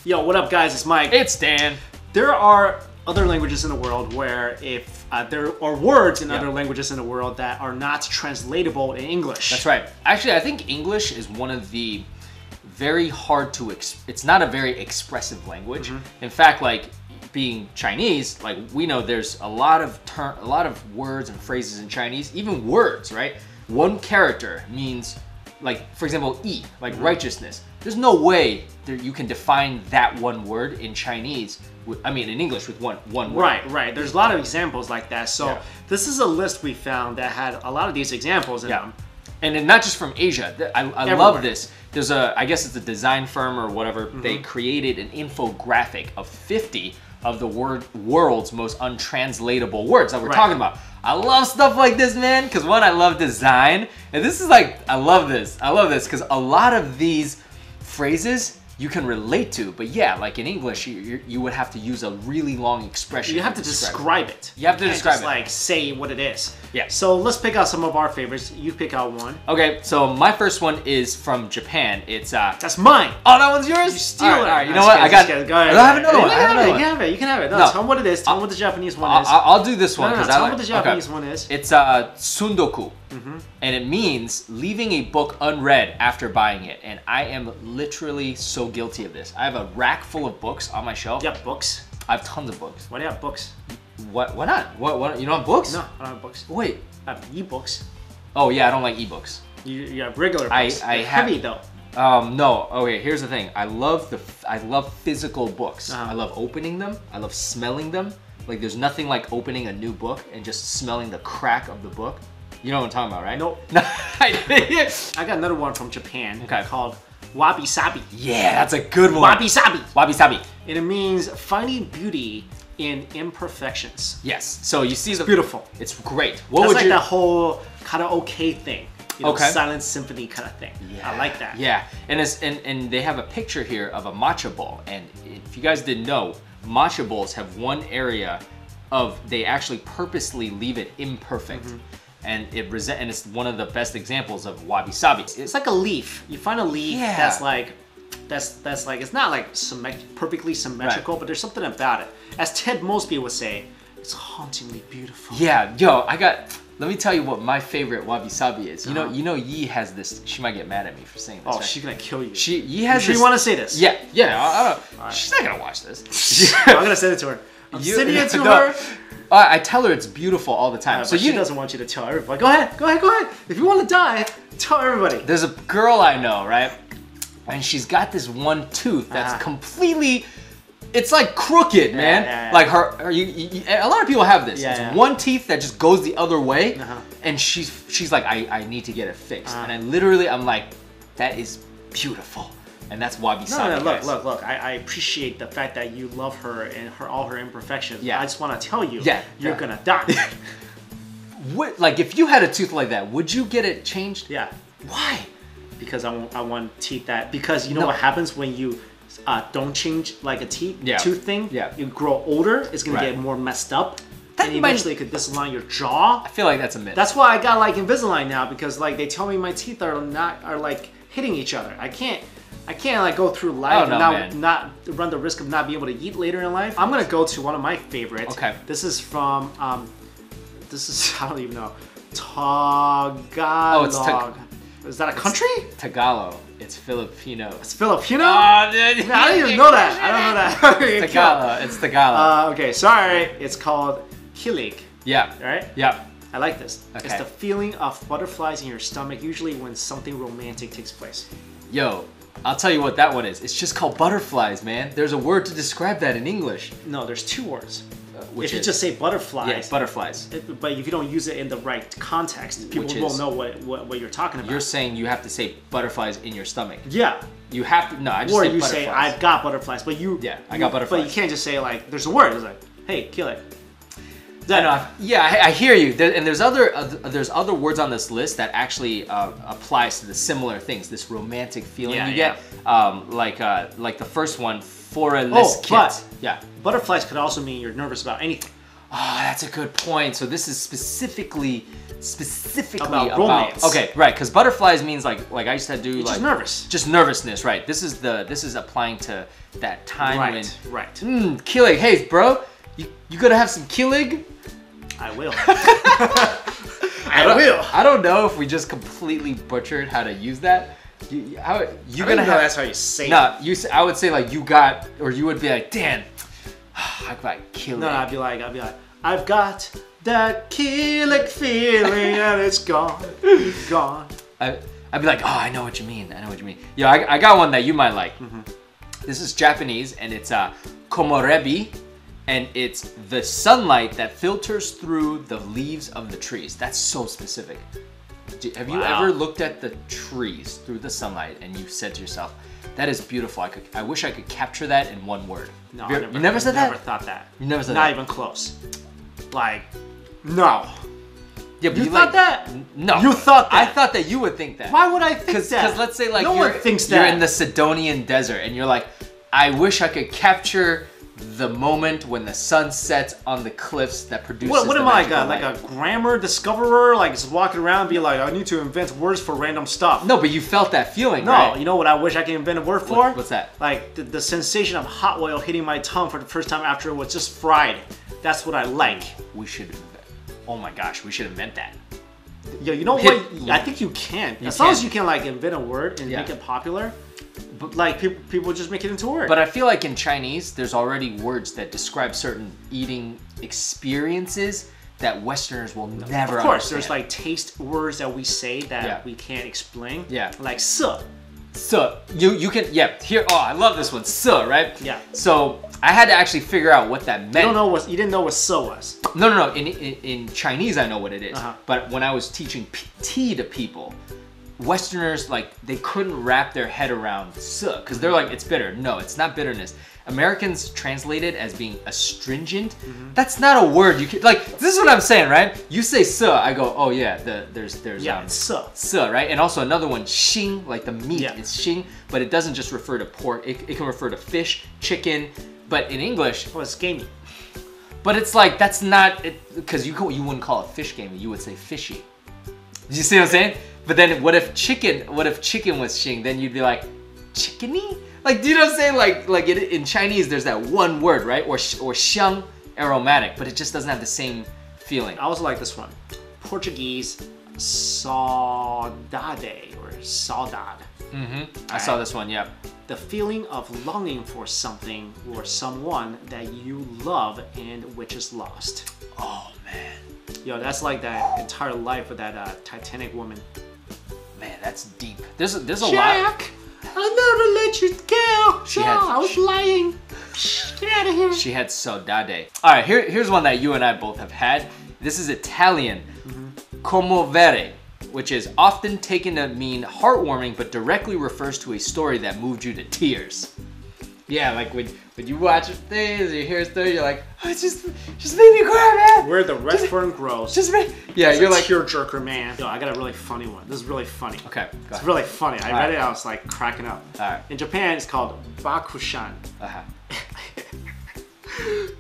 Yo, what up guys, it's Mike. It's Dan. There are other languages in the world where if there are words in other languages in the world that are not translatable in English. That's right. Actually, I think English is one of the very hard to, it's not a very expressive language. In fact, like being Chinese, like we know there's a lot of words and phrases in Chinese, even words, right? One character means, like, for example, yi, like righteousness. There's no way that you can define that one word in Chinese, in English with one word. Right. There's a lot of examples like that. So this is a list we found that had a lot of these examples in them. And then not just from Asia. I love this. There's I guess it's a design firm or whatever. They created an infographic of 50 of the world's most untranslatable words that we're talking about. I love stuff like this, man, because one, I love design. And this is like, I love this because a lot of these phrases you can relate to, but yeah, like in English, you would have to use a really long expression. You have to describe it. You have to describe it. Like say what it is. Yeah. So let's pick out some of our favorites. You pick out one. Okay, so my first one is from Japan. It's That's mine. Oh, that one's yours? You steal it. All right, you know what? I got. Go ahead. I have another one. You can have it. No, tell them what it is. Tell them what the Japanese one is. I'll do this one. No, tell them what the Japanese one is. It's sundoku. And it means leaving a book unread after buying it. And I am literally so guilty of this. I have a rack full of books on my shelf. You have books? I have tons of books. Why do you have books? Why not? What? You don't have books? No, I don't have books. Wait. I have e-books. Oh yeah, I don't like e-books. You have regular books. I They're have, heavy though. No. Okay, here's the thing. I love physical books. I love opening them. I love smelling them. Like there's nothing like opening a new book and just smelling the crack of the book. You know what I'm talking about, right? Nope. I got another one from Japan called Wabi Sabi. Yeah, that's a good one. Wabi Sabi. Wabi Sabi. And it means finding beauty in imperfections. Yes. So you see, it's beautiful. It's great. That's like the whole karaoke thing. You know, Okay. silent symphony kind of thing. Yeah. I like that. Yeah, and they have a picture here of a matcha bowl. And if you guys didn't know, matcha bowls have one area they actually purposely leave it imperfect. And it's one of the best examples of wabi sabi. It's like a leaf. You find a leaf that's like it's not like perfectly symmetrical, but there's something about it. As Ted Mosby would say, it's hauntingly beautiful. Yeah, yo, let me tell you what my favorite wabi sabi is. You know, Yi has this. She might get mad at me for saying this. Oh, right? she's gonna kill you. Yi has. You want to say this? Yeah. I don't. Right. She's not gonna watch this. I'm gonna send it to her. I'm sending it to her. I tell her it's beautiful all the time. So she doesn't want you to tell everybody. Go ahead. If you want to die, tell everybody. There's a girl I know, right? And she's got this one tooth that's completely, it's like crooked, man. Yeah. Like a lot of people have this. It's one teeth that just goes the other way, and she's like, I need to get it fixed. And I'm like, that is beautiful. And that's wabi sabi. No, look. I appreciate the fact that you love her and all her imperfections. Yeah. I just want to tell you, you're gonna die. Like if you had a tooth like that, would you get it changed? Yeah. Why? Because I want teeth because you know what happens when you don't change like a tooth thing? Yeah. You grow older, it's gonna get more messed up. And eventually it could disalign your jaw. I feel like that's a myth. That's why I got like Invisalign now, because like they tell me my teeth are like hitting each other. I can't like go through life and not run the risk of not being able to eat later in life. I'm gonna go to one of my favorites. Okay. This is from I don't even know. Tagalog. Is that a country? Tagalog. It's Filipino. It's Filipino? I don't even know that. I don't know that. Tagalog. It's Tagalog. Okay, sorry. It's called kilig. Yeah. Right? Yeah. I like this. Okay. It's the feeling of butterflies in your stomach, usually when something romantic takes place. Yo, I'll tell you what that one is. It's just called butterflies, man. There's a word to describe that in English. No, there's two words. If you just say butterflies. Yeah, butterflies. But if you don't use it in the right context, people won't know what you're talking about. You're saying you have to say butterflies in your stomach. Yeah. You have to, no, I just or say you butterflies. say, I've got butterflies, but Yeah, I got butterflies. But you can't just say like, there's a word. It's like, hey, kill it. I hear you. And there's other words on this list that actually applies to the similar things. This romantic feeling you get, like the first one, for a list kit. Butterflies could also mean you're nervous about anything. Oh, that's a good point. So this is specifically specifically about romance. Okay, right, because butterflies means like I used to do just nervous. Just nervousness, right? This is applying to that time when kilig. Hey, bro, you gonna have some kilig? I will. I don't know if we just completely butchered how to use that. I don't know that's how you say it. I would say like you got, or you would be like, Dan, I got kilig. No, I'd be like, I've got that kilig feeling and it's gone, gone. I'd be like, oh, I know what you mean. Yeah, I got one that you might like. This is Japanese, and it's komorebi, and it's the sunlight that filters through the leaves of the trees. That's so specific. Have you ever looked at the trees through the sunlight and you said to yourself, that is beautiful. I wish I could capture that in one word. No, you never said that? Never thought that. You never said Not that? even close. Like, no. Yeah, but you thought that? No. You thought that? I thought that you would think that. Why would I think that? Because let's say like no one thinks that. You're in the Sidonian desert and you're like, I wish I could capture the moment when the sun sets on the cliffs that produces what am I, like a grammar discoverer? Like just walking around and be like, I need to invent words for random stuff. No, but you felt that feeling, no, right? You know what I wish I could invent a word for? What's that? Like the sensation of hot oil hitting my tongue for the first time after it was just fried. That's what I like. We should, oh my gosh, we should invent that. Yeah, you know what? I think you can. As long as you can like invent a word and make it popular. But like people just make it into words. But I feel like in Chinese, there's already words that describe certain eating experiences that Westerners will never understand. Of course, there's like taste words that we say that we can't explain. Yeah. Like "se." So you can here. Oh, I love this one. So right. Yeah. So I had to actually figure out what that meant. You didn't know what "so" was. No. In Chinese, I know what it is. But when I was teaching tea to people, Westerners, like, they couldn't wrap their head around "se" because they're like, it's bitter. No, it's not bitterness. Americans translate it as being astringent. That's not a word you can, like, this is what I'm saying, right? You say "se," I go, oh yeah, there's "se," right? And also another one, "xing," like the meat is "xing," but it doesn't just refer to pork. It can refer to fish, chicken, but in English, it's gamey. But it's like, that's not it, because you wouldn't call it fish gamey. You would say fishy. You see what I'm saying? But then what if chicken was "xing"? Then you'd be like, chickeny? Like, do you know what I'm saying? Like in Chinese, there's that one word, right? Or xiang, aromatic, but it just doesn't have the same feeling. I also like this one. Portuguese, saudade or saudade. I saw this one, yeah. The feeling of longing for something or someone that you love and which is lost. Oh, man. Yo, that's like that entire life of that Titanic woman. Man, that's deep. There's a lot. Jack, I'll never let you go. I was lying. Get out of here. She had saudade. All right, here's one that you and I both have had. This is Italian. Commovere, which is often taken to mean heartwarming, but directly refers to a story that moved you to tears. Yeah, like when you watch things, you hear a story, you're like, oh, it just made me cry, man. Where the red fern grows. Yeah, you're like tearjerker, man. Yo, I got a really funny one. This is really funny. Okay, it's really funny. I read it, I was like cracking up. All right. In Japan, it's called bakku-shan.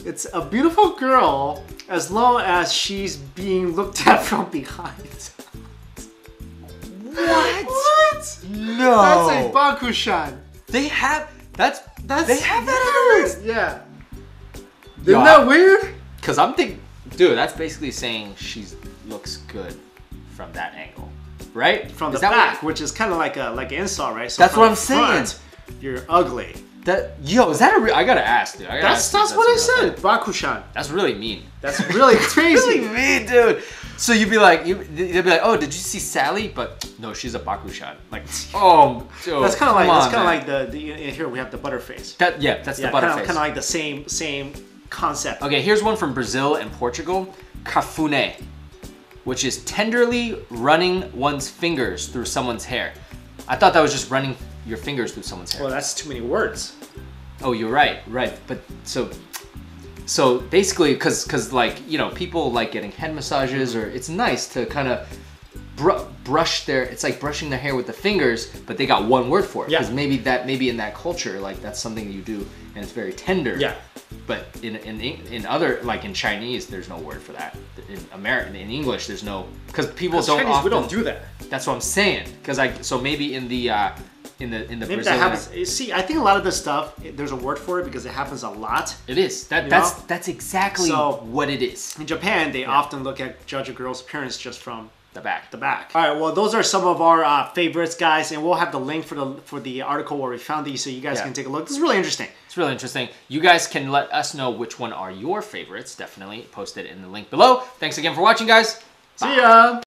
It's a beautiful girl as long as she's being looked at from behind. What? No. That's a bakku-shan. They have they have that on the list. Yeah. Isn't that weird? Because I'm thinking, dude, that's basically saying she looks good from that angle, right? From the back, which is kind of like an insult, right? So that's what I'm saying. You're ugly. Is that a real? I gotta ask, dude. That's what I said. Bakku-shan. That's really mean. That's really crazy. Really mean, dude. So you'd be like, oh, did you see Sally? But no, she's a bakku-shan. Like, oh, dude, that's kind of like the here we have the butterface. That's the butterface. Kind of like the same concept. Okay, here's one from Brazil and Portugal, cafune, which is tenderly running one's fingers through someone's hair. I thought that was just running your fingers through someone's hair. Well, that's too many words. Oh, you're right. But so basically, because like, you know, people like getting head massages, or it's nice to kind of brush their, it's like brushing their hair with the fingers, but they got one word for it. Because maybe in that culture, like that's something you do and it's very tender. Yeah. But in other, like in Chinese, there's no word for that. In English, there's no, because people don't Chinese, often. we don't do that. That's what I'm saying. So maybe in the maybe Brazilian, that happens. See, I think a lot of this stuff, there's a word for it because it happens a lot. It is. That's exactly what it is. In Japan, they often judge a girl's appearance just from the back. All right, well, those are some of our favorites, guys, and we'll have the link for the article where we found these so you guys can take a look. This is really interesting. It's really interesting. You guys can let us know which one are your favorites. Definitely post it in the link below. Thanks again for watching, guys. See ya.